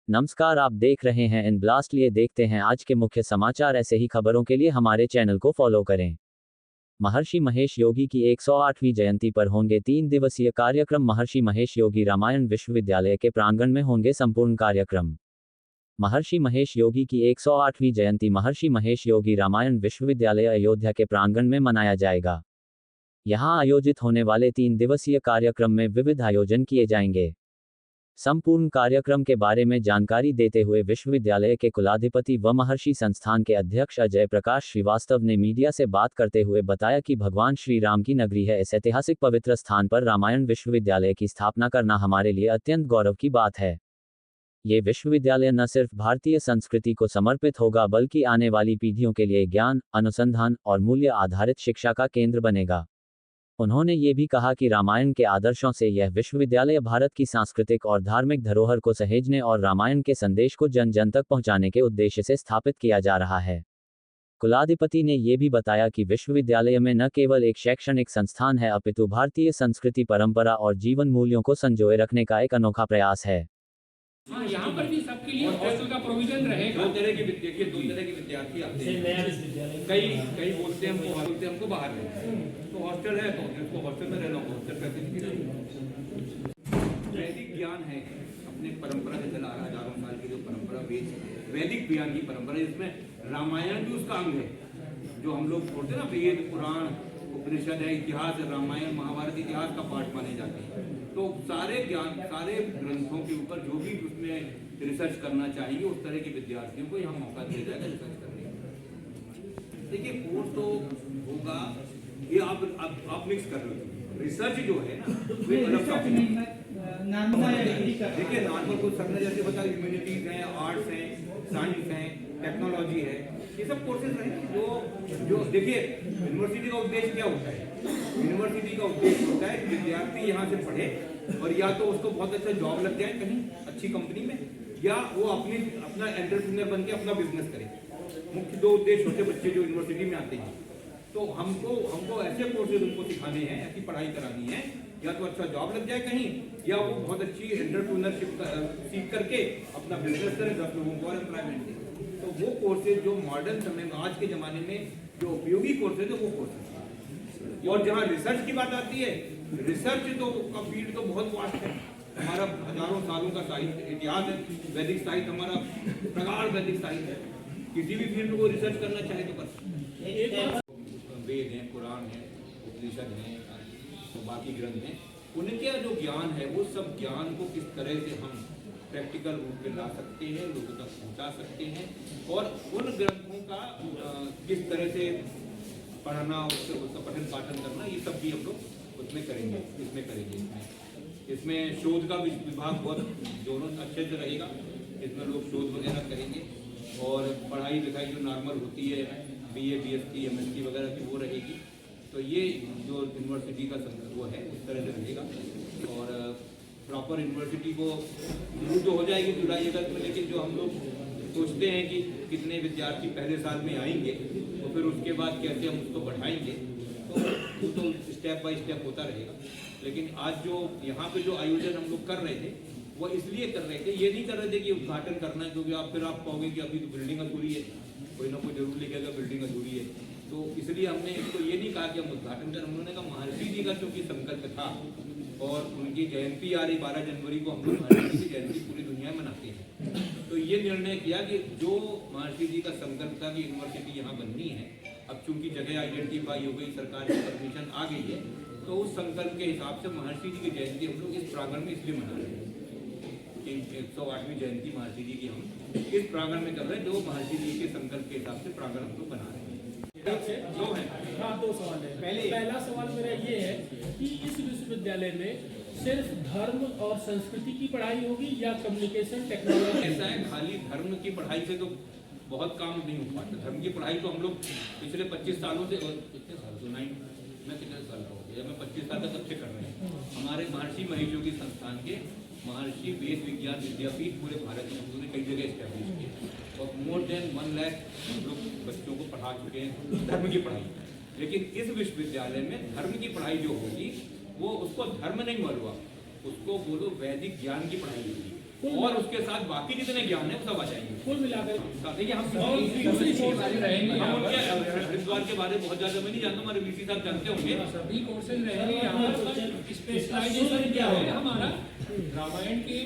नमस्कार, आप देख रहे हैं इन ब्लास्ट। लिए देखते हैं आज के मुख्य समाचार। ऐसे ही खबरों के लिए हमारे चैनल को फॉलो करें। महर्षि महेश योगी की 108वीं जयंती पर होंगे 3 दिवसीय कार्यक्रम। महर्षि महेश योगी रामायण विश्वविद्यालय के प्रांगण में होंगे संपूर्ण कार्यक्रम। महर्षि महेश योगी की 108वीं जयंती महर्षि महेश योगी रामायण विश्वविद्यालय अयोध्या के प्रांगण में मनाया जाएगा। यहां आयोजित होने वाले 3 दिवसीय कार्यक्रम में विविध आयोजन किए जाएंगे। संपूर्ण कार्यक्रम के बारे में जानकारी देते हुए विश्वविद्यालय के कुलाधिपति व महर्षि संस्थान के अध्यक्ष अजय प्रकाश श्रीवास्तव ने मीडिया से बात करते हुए बताया कि भगवान श्री राम की नगरी है। इस ऐतिहासिक पवित्र स्थान पर रामायण विश्वविद्यालय की स्थापना करना हमारे लिए अत्यंत गौरव की बात है। ये विश्वविद्यालय न सिर्फ भारतीय संस्कृति को समर्पित होगा बल्कि आने वाली पीढ़ियों के लिए ज्ञान, अनुसंधान और मूल्य आधारित शिक्षा का केंद्र बनेगा। उन्होंने ये भी कहा कि रामायण के आदर्शों से यह विश्वविद्यालय भारत की सांस्कृतिक और धार्मिक धरोहर को सहेजने और रामायण के संदेश को जन जन तक पहुंचाने के उद्देश्य से स्थापित किया जा रहा है। कुलाधिपति ने ये भी बताया कि विश्वविद्यालय में न केवल एक शैक्षणिक संस्थान है अपितु भारतीय संस्कृति, परंपरा और जीवन मूल्यों को संजोए रखने का एक अनोखा प्रयास है। यहाँ पर भी सबके लिए हॉस्टल का प्रोविजन रहेगा। दो तरह के विद्यार्थी आते हैं। कई बोलते हैं हमको बाहर रहना, तो हॉस्टल है तो जिसको हॉस्टल में रहना हॉस्टल फैसिलिटी रहेगी। वैदिक ज्ञान है, अपने परंपरा से चला आ रहा हजारों साल की जो परंपरा वैदिक ज्ञान की परंपरा, इसमें रामायण भी उसका अंग है। जो हम लोग बोलते हैं ना, वेद पुराण उपनिषद है, इतिहास है, रामायण महाभारत इतिहास का पाठ माने जाते हैं। तो सारे ज्ञान, सारे ग्रंथों के ऊपर जो भी उसमें रिसर्च करना चाहिए उस तरह के विद्यार्थियों को यहाँ मौका दिया जाएगा रिसर्च करने का। देखिए कोर्स तो होगा, ये आप मिक्स कर रहे हो। रिसर्च जो है ना वो अलग टॉपिक है। देखिए नॉर्मल कुछ सबने जैसे बता, ह्यूमैनिटीज हैं, आर्ट्स हैं, साइंस हैं, टेक्नोलॉजी है, ये सब कोर्सेज रहेंगे। जो देखिए यूनिवर्सिटी का उद्देश्य क्या होता है? यूनिवर्सिटी का उद्देश्य होता है कि विद्यार्थी यहाँ से पढ़े और या तो उसको बहुत अच्छा जॉब लग जाए कहीं अच्छी कंपनी में, या वो अपना एंटरप्रेन्योर बन के अपना बिजनेस करे। मुख्य दो उद्देश्य होते हैं बच्चे जो यूनिवर्सिटी में आते हैं। तो हमको ऐसे कोर्सेज उनको सिखाने हैं, ऐसी पढ़ाई करानी है, या तो अच्छा जॉब लग जाए कहीं, या वो बहुत अच्छी एंटरप्रेन्योरशिप सीख करके अपना बिजनेस करे, 10 लोगों को एम्प्लॉयमेंट दे। तो वो कोर्सेज जो मॉडर्न समय में आज के ज़माने में जो उपयोगी कोर्सेज है वो कोर्सेज। और जहाँ रिसर्च की बात आती है, रिसर्च तो का फील्ड तो बहुत वास्ट है। हमारा हजारों सालों का साहित्य इतिहास है, वैदिक साहित्य हमारा प्रगाढ़ वैदिक साहित्य है। किसी भी फील्ड को रिसर्च करना चाहे तो कर। वेद हैं, पुराण हैं, उपनिषद हैं, तो बाकी ग्रंथ हैं, उनके जो ज्ञान है वो सब ज्ञान को किस तरह से हम प्रैक्टिकल रूप में ला सकते हैं, लोगों तक पहुंचा सकते हैं, और उन ग्रंथों का किस तरह से पढ़ना, उसका पठन पाठन करना, ये सब भी हम लोग उसमें करेंगे। इसमें शोध का विभाग बहुत दोनों अच्छे से रहेगा। इसमें लोग शोध वगैरह करेंगे और पढ़ाई लिखाई जो नॉर्मल होती है BA BSc MSc वगैरह की वो रहेगी। तो ये जो यूनिवर्सिटी का वो है उस तरह से रहेगा। और प्रॉपर यूनिवर्सिटी को शुरू तो हो जाएगी जुलाई अगस्त में, लेकिन जो हम लोग सोचते हैं कि कितने विद्यार्थी पहले साल में आएंगे तो फिर उसके बाद कैसे हम उसको बढ़ाएंगे, तो वो तो स्टेप बाय स्टेप होता रहेगा। लेकिन आज जो यहाँ पे जो आयोजन हम लोग कर रहे थे वो इसलिए कर रहे थे, ये नहीं कर रहे थे कि उद्घाटन करना है, क्योंकि फिर आप कहोगे कि अभी तो बिल्डिंग अधूरी है, कोई ना कोई जरूर लिखेगा बिल्डिंग अधूरी है। तो इसलिए हमने इसको ये नहीं कहा कि हम उद्घाटन करें। उन्होंने कहा महर्षि जी का चूँकि संकल्प था और उनकी जयंती आ रही 12 जनवरी को, हम लोग महर्षि जी की जयंती पूरी दुनिया में मनाते हैं। तो ये निर्णय किया कि जो महर्षि जी का संकल्प था कि यूनिवर्सिटी यहाँ बननी है, अब चूँकि जगह आइडेंटिफाई हो गई, सरकार की परमिशन आ गई है, तो उस संकल्प के हिसाब से महर्षि जी की जयंती हम लोग इस प्रांगण में इसलिए मना रहे हैं कि 108वीं जयंती महर्षि जी की हम इस प्रांगण में कर रहे हैं, जो महर्षि जी के संकल्प के हिसाब से प्रांगण हम लोग बना रहे हैं। दो हैं। हाँ, 2 सवाल है। पहला सवाल मेरा ये है कि इस विश्वविद्यालय में सिर्फ धर्म और संस्कृति की पढ़ाई होगी या कम्युनिकेशन टेक्नोलॉजी? ऐसा है, खाली धर्म की पढ़ाई से तो बहुत काम नहीं हो पाता। धर्म की पढ़ाई तो हम लोग पिछले 25 सालों से, कितने साल तो नहीं, मैं कितने साल का हो गया, मैं 25 साल तक अच्छे कर रहे हैं। हमारे महर्षि महेश योगी संस्थान के महर्षि वेद विज्ञान विद्यापीठ पूरे भारत में उन्होंने कई जगह इस्टेब्लिश किए और मोर देन 1 लाख हम लोग बच्चों को पढ़ा चुके हैं धर्म की पढ़ाई। लेकिन इस विश्वविद्यालय में धर्म की पढ़ाई जो होगी वो उसको धर्म नहीं बोलो, उसको बोलो वैदिक ज्ञान की पढ़ाई होगी। और उसके साथ बाकी जितने ज्ञान है वो सब आ जाएंगे। कुल मिलाकर देखिए हम दूसरी चीज हरिद्वार के बारे में बहुत ज्यादा मैं नहीं जानता, हमारे वीसी साहब जानते होंगे। सभी कोर्सेज रहेंगे यहाँ पर। स्पेशलाइजेशन क्या है हमारा, रामायण के